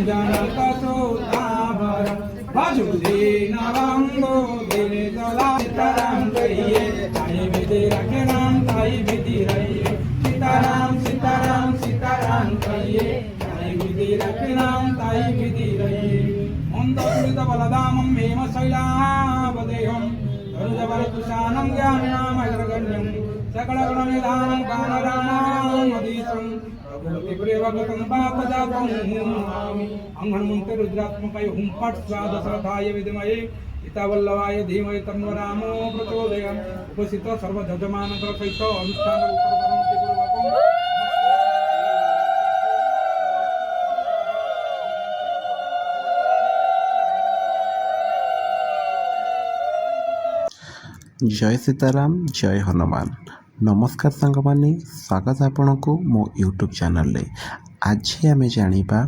जनक सोतावर वासुदेव नवंगो दिल तला सीताराम कहिए ताई विधि रखे नाम ताई विधि रहिए सीताराम सीताराम सीताराम कहिए ताई विधि रखे नाम ताई विधि रहिए मंदस्मित बलदामं हेम शैलावदेहं तरुजवरतुषानं ज्ञानिनामग्रगण्यं सकलगुणनिधानं कानरामामधीशं प्रभृतिप्रेवगतं पापजातं नमामि अंहनुमन्ते रुद्रात्मकाय हुं फट् स्वादशरथाय विद्महे सीतावल्लभाय धीमहि तन्नो रामो प्रचोदयात् उपस्थित सर्वजजमानकर सहित अनुष्ठान पूर्वकं जय सीताराम जय हनुमान। नमस्कार सांगमाने स्वागत आपण को मो यूट्यूब चैनल रे। आज आम जानिबा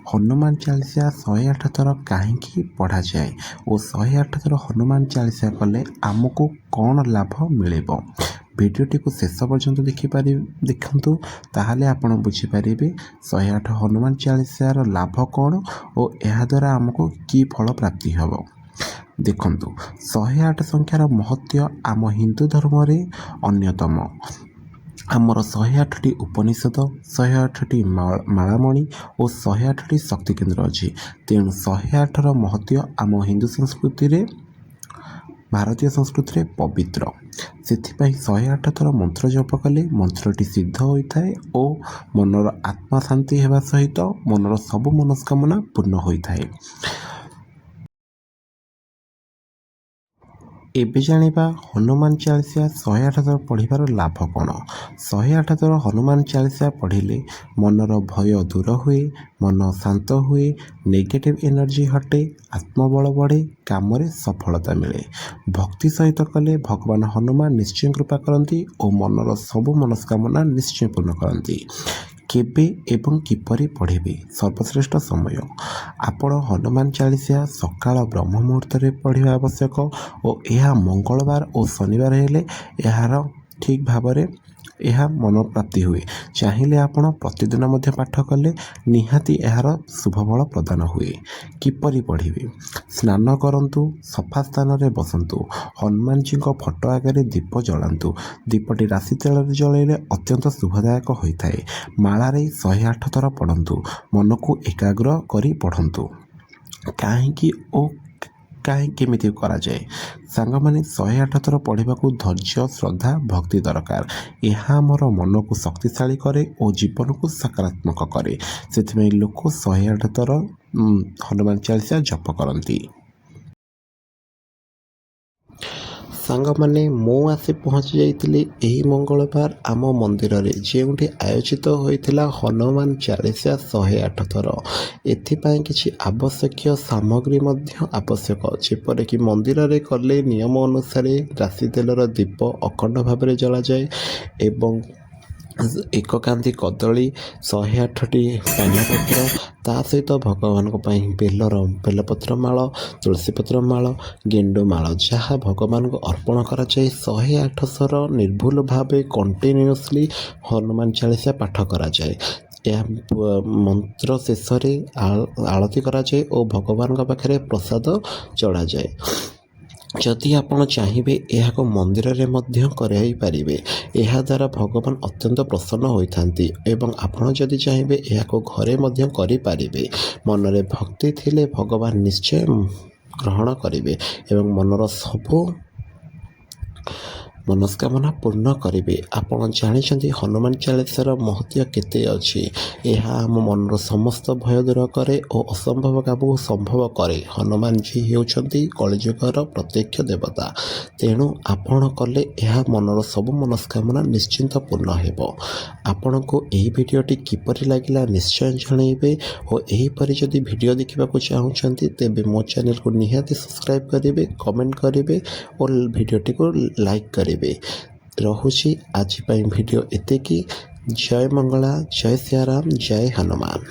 हनुमान चालीसा 108 थर कहीं पढ़ा जाए और 108 थर हनुमान चालीसा कले आमको कौन लाभ मिले। भिडियोटी को शेष पर्यंत देखु ताहले आपण बुझीपारे 108 हनुमान चालीसार लाभ कौन और यह द्वारा आमको की फल प्राप्ति हम। देखंतु 108 संख्यार महत्व आम हिंदू धर्म रे अन्यतम। आमर 108टी उपनिषद 108टी मालामणि और 108टी शक्ति केन्द्र अच्छी। तेणु 108 महत्व आम हिंदू संस्कृति रे भारतीय संस्कृति रे पवित्र। से 108 थर मंत्र जप कले मंत्रटी सिद्ध होता है और मनर आत्मा शांति होगा सहित मनर सब मनस्कामना पूर्ण होता है। एबे जानिबा हनुमान चालीसा 108 थर पढ़िबार लाभ कौन। 108 थर हनुमान चालीसा पढ़िले मनर भय दूर हुए, मन शांत हुए, नेगेटिव एनर्जी हटे, आत्मबल बढ़े, काम रे सफलता मिले। भक्ति सहित कले भगवान हनुमान निश्चय कृपा करती और मनर सब मनस्कामना निश्चय पूर्ण करती। केबे एवं किपरि पढ़िबे सर्वश्रेष्ठ समय आपण हनुमान चालीसा सकाळ ब्रह्म मुहूर्त रे पढ़िबा आवश्यक और यह मंगलवार और शनिवार हेले यार ठीक भाव यह मन प्राप्ति हुए। चाहिए आपण प्रतिदिन मध्य पाठ कले निहाती यार शुभ फल प्रदान हुए। किपरि पढ़िबे स्नान करंतु, सफा स्थान रे बसंतु, हनुमान जी को फोटो आगे दीप जलांतु। दीपटी राशि तेल जलैले अत्यंत शुभदायक होता है। मालारे 108 थर पढ़ंतु, मन को एकाग्र करी पढ़ंतु। कहीं केमिति करा जाए सांग माने 108 थर पढ़ा को धैर्य श्रद्धा भक्ति दरकार। यह आमर मन को शक्तिशाली करे और जीवन को सकारात्मक करे। से लोक 108 थर हनुमान चालीसा जप करती। सांग माने मो आसी पहुँची जाइतिली एही मंगलवार आम मंदिर रे जेउठी आयोजित होइतिला हनुमान चालीसा 108 थर। एथिपाई किछि आवश्यक सामग्री मध्य आवश्यक। जेपरि मंदिर रे कले नियम अनुसार राशि तेलर दीप अखंड भाव में जला जाए एवं एककांती कदली 108टी पानपत्र ता सहित भगवान बेलपत्र माल, तुलसी पत्र माल, गेंडु माल जहाँ भगवान को अर्पण करा जाए। 108 थर निर्भुल भाव कंटिन्यूअसली हनुमान चालीसा पाठ करा जाए। यह मंत्र शेष आरती करा जाए और भगवान पाखे प्रसाद चढ़ा जाए। जदि आपण चाहिए यह मंदिर रे मध्य कराई पारिबे। यह द्वारा भगवान अत्यंत प्रसन्न होइथांती एवं आपण जदि चाहिए यह घरे मध्य करि पारिबे। मन रे भक्ति थिले भगवान निश्चय ग्रहण करिवे एवं मनर सबो मनस्कामना पूर्ण करेंगे। आपण जानी हनुमान चालीसार महत्व केते अच्छी। यह आम मनर समस्त भय दूर करे और असंभव काम को संभव करे। हनुमान जी होउछंती कलिजुगर प्रत्यक्ष देवता। तेणु आपण कले यह मनर सब मनस्कामना निश्चिंत पूर्ण हेबो। आपण को यही भिडियोटी किपरि लागिला निश्चय जणाइबे और एहीपरि जदि भिडियो देखा चाहूँगी तेबे मो चैनल को निहाती सब्सक्राइब करेंगे, कमेंट करेंगे और भिडियोटी को लाइक करेंगे। रहुछि आज भिडियो एतिकी। जय मंगला, जय सियाराम, जय हनुमान।